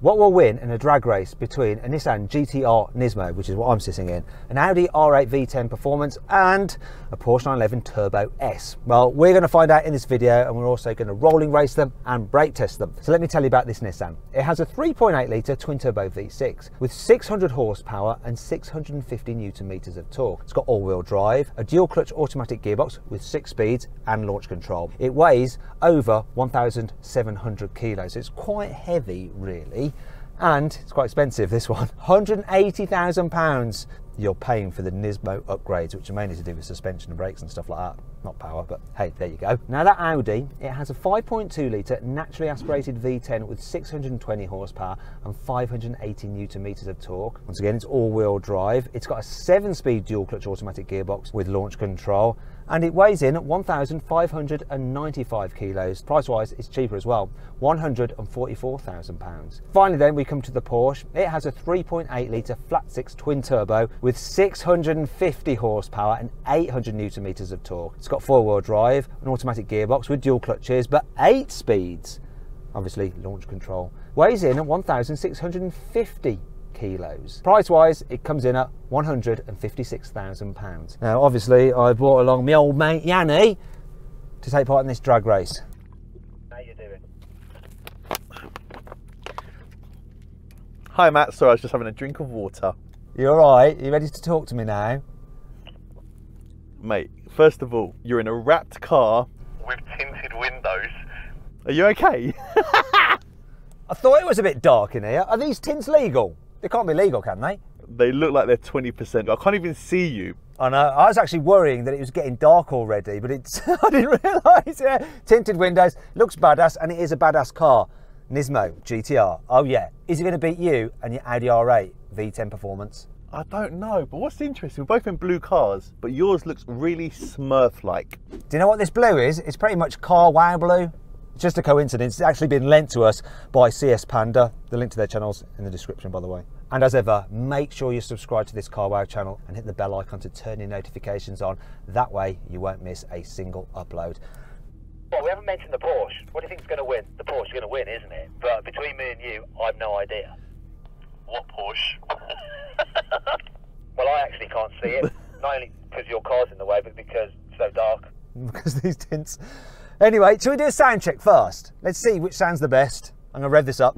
What will win in a drag race between a Nissan GTR Nismo, which is what I'm sitting in, an Audi R8 V10 Performance and a Porsche 911 Turbo S? Well, we're going to find out in this video, and we're also going to rolling race them and brake test them. So let me tell you about this Nissan. It has a 3.8 litre twin turbo V6 with 600 horsepower and 650 Newton meters of torque. It's got all-wheel drive, a dual clutch automatic gearbox with 6 speeds and launch control. It weighs over 1,700 kilos, so it's quite heavy really. And it's quite expensive, this one. £180,000 you're paying for the Nismo upgrades, which are mainly to do with suspension and brakes and stuff like that. Not power, but hey, there you go. Now that Audi, it has a 5.2 litre naturally aspirated V10 with 620 horsepower and 580 Newton meters of torque. Once again, it's all-wheel drive. It's got a 7-speed dual clutch automatic gearbox with launch control, and it weighs in at 1,595 kilos. Price-wise, it's cheaper as well, £144,000. Finally then, we come to the Porsche. It has a 3.8 litre flat-six twin turbo with 650 horsepower and 800 Newton meters of torque. It's got 4-wheel drive, an automatic gearbox with dual clutches, but 8 speeds. Obviously, launch control. Weighs in at 1,650 kilos. Price-wise, it comes in at £156,000. Now, obviously, I brought along my old mate Yanni to take part in this drag race. How you doing? Hi Matt, sorry, I was just having a drink of water. You alright? You ready to talk to me now? Mate, first of all, you're in a wrapped car With tinted windows. Are you okay? I thought it was a bit dark in here. Are these tints legal? They can't be legal, can they? They look like they're 20%. I can't even see you. I know. I was actually worrying that it was getting dark already, but it's I didn't realise. Yeah. Tinted windows, looks badass, and it is a badass car. Nismo GTR. Oh yeah. Is it going to beat you and your Audi R8 V10 Performance? I don't know, but what's interesting, we're both in blue cars, but yours looks really Smurf-like. Do you know what this blue is? It's pretty much Carwow blue. It's just a coincidence. It's actually been lent to us by CS Panda. The link to their channel's in the description, by the way. And as ever, make sure you subscribe to this Carwow channel and hit the bell icon to turn your notifications on. That way you won't miss a single upload. Well, we haven't mentioned the Porsche. What do you think is going to win? The Porsche is going to win, isn't it? But between me and you, I've no idea. What Porsche? Well, I actually can't see it. Not only because your car's in the way, but because it's so dark. Because these tints. Anyway, shall we do a sound check first? Let's see which sounds the best. I'm going to rev this up.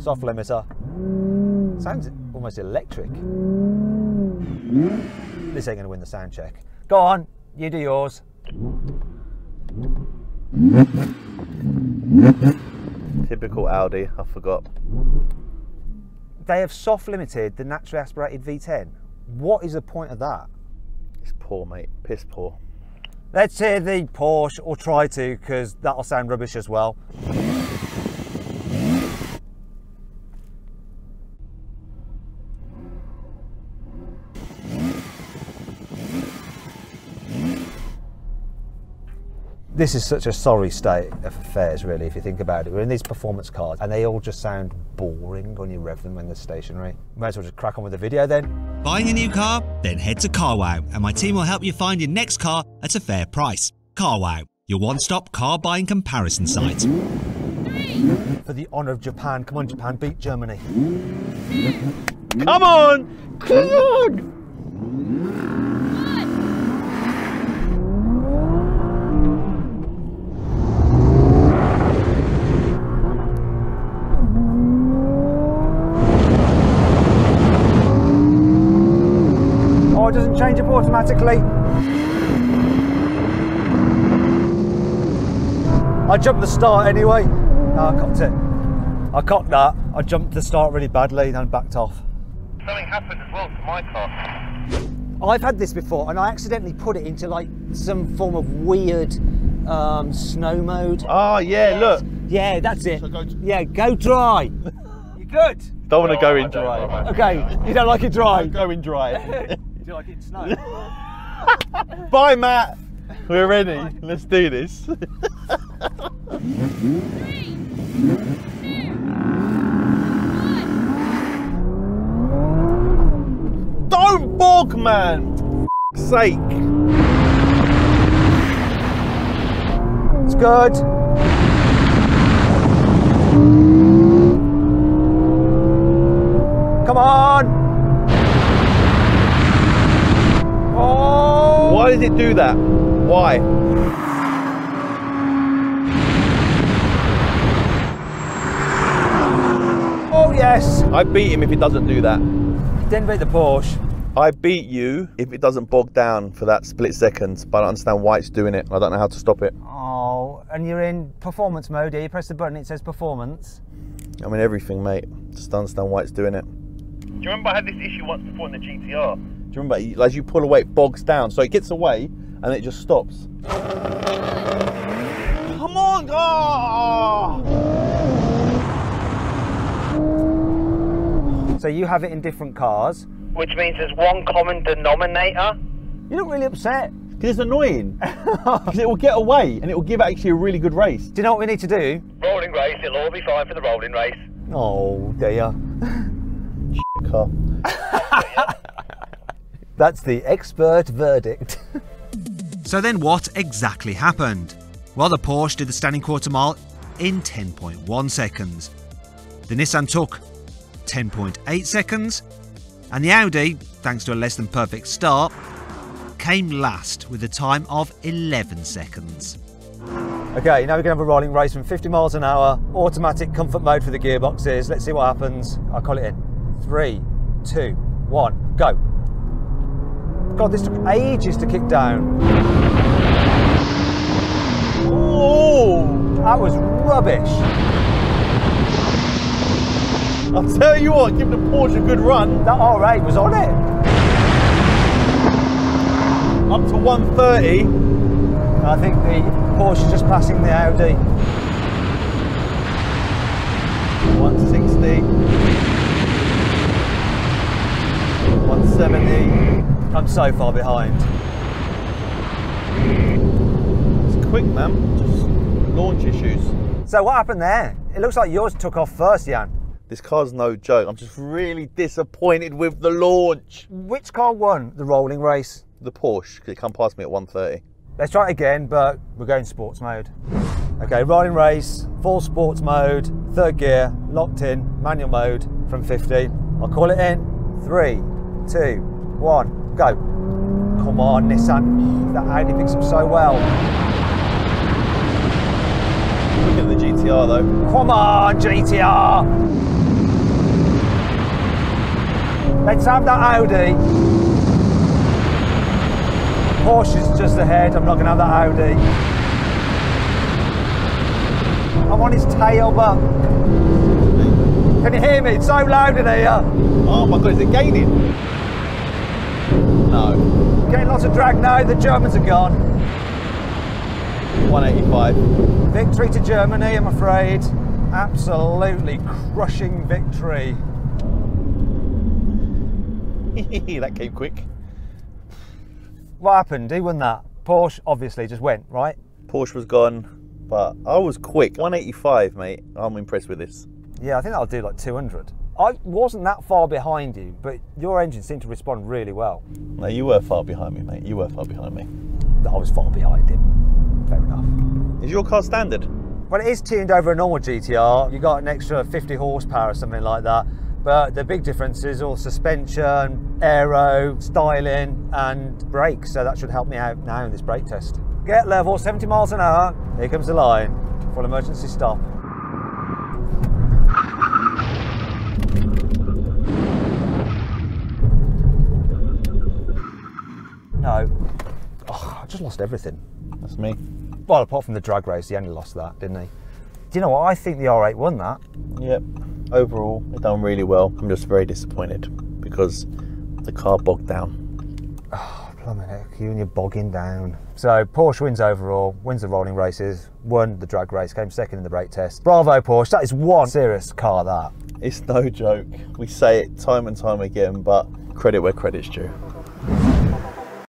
Soft limiter. Sounds almost electric. This ain't going to win the sound check. Go on, you do yours. Typical Audi, I forgot. They have soft limited the naturally aspirated V10. What is the point of that? It's poor, mate. Piss poor. Let's hear the Porsche, or try to, because that'll sound rubbish as well. This is such a sorry state of affairs, really, if you think about it. We're in these performance cars, and they all just sound boring when you rev them when they're stationary. Might as well just crack on with the video then. Buying a new car? Then head to Carwow, and my team will help you find your next car at a fair price. Carwow, your one-stop car buying comparison site. For the honour of Japan, come on Japan, beat Germany. Come on! Come on! Oh, it doesn't change up automatically. I jumped the start anyway. No, I cocked it. I cocked that. I jumped the start really badly and backed off. Something happened as well to my car. I've had this before, and I accidentally put it into like some form of weird snow mode. Oh yeah, look. Yeah, that's it. Yeah, go dry. You're good. Don't want to go in dry. Okay, you don't like it dry. Go in dry. Do you like it in snow? Bye, Matt. We're ready. Let's do this. Don't bog, man. For sake. It's good. Come on! Oh! Why did it do that? Why? Oh yes! I beat him if it doesn't do that. Didn't beat the Porsche. I beat you if it doesn't bog down for that split second, but I don't understand why it's doing it. I don't know how to stop it. Oh, and you're in performance mode here. You press the button, it says performance. I mean everything, mate. Just don't understand why it's doing it. Do you remember I had this issue once before in the GTR? Do you remember, as you pull away, it bogs down. So it gets away and it just stops. Come on! Oh! So you have it in different cars. Which means there's one common denominator. You look really upset. Because it's annoying. Because it will get away and it will give actually a really good race. Do you know what we need to do? Rolling race, it'll all be fine for the rolling race. Oh dear. Car. That's the expert verdict. So then what exactly happened? Well, the Porsche did the standing quarter mile in 10.1 seconds. The Nissan took 10.8 seconds. And the Audi, thanks to a less than perfect start, came last with a time of 11 seconds. Okay, now we're going to have a rolling race from 50 miles an hour, automatic comfort mode for the gearboxes. Let's see what happens. I'll call it in. 3, 2, 1, go. God, this took ages to kick down. Oh, that was rubbish. I'll tell you what, give the Porsche a good run. That R8 was on it. Up to 130. I think the Porsche is just passing the Audi. 160. 170. I'm so far behind. It's quick, man. Just launch issues. So what happened there? It looks like yours took off first, Jan. This car's no joke. I'm just really disappointed with the launch. Which car won the rolling race? The Porsche, because it come past me at 130. Let's try it again, but we're going sports mode. Okay, rolling race, full sports mode, third gear, locked in, manual mode from 50. I'll call it in. 3, 2, 1, go. Come on, Nissan. Oh, that Audi picks up so well. Look at the GTR though. Come on, GTR. Let's have that Audi. Porsche's just ahead. I'm not going to have that Audi. I'm on his tail, but can you hear me? It's so loud in here. Oh my God, is it gaining? No. Getting lots of drag now. The Germans are gone. 185. Victory to Germany, I'm afraid. Absolutely crushing victory. That came quick. What happened? Who won that? Porsche obviously just went, right? Porsche was gone, but I was quick. 185, mate. I'm impressed with this. Yeah, I think that'll do like 200. I wasn't that far behind you, but your engine seemed to respond really well. No, you were far behind me, mate. You were far behind me. I was far behind him. Fair enough. Is your car standard? Well, it is tuned over a normal GTR. You got an extra 50 horsepower or something like that. But the big difference is all suspension, aero, styling and brakes. So that should help me out now in this brake test. Get level, 70 miles an hour. Here comes the line. Full emergency stop. No. Oh, I just lost everything. That's me. Well, apart from the drag race, he only lost that, didn't he? Do you know what? I think the R8 won that. Yep. Overall, it done really well. I'm just very disappointed because the car bogged down. Oh, blimey heck, you and you're bogging down. So Porsche wins overall, wins the rolling races, won the drag race, came second in the brake test. Bravo, Porsche. That is one serious car, that. It's no joke. We say it time and time again, but credit where credit's due.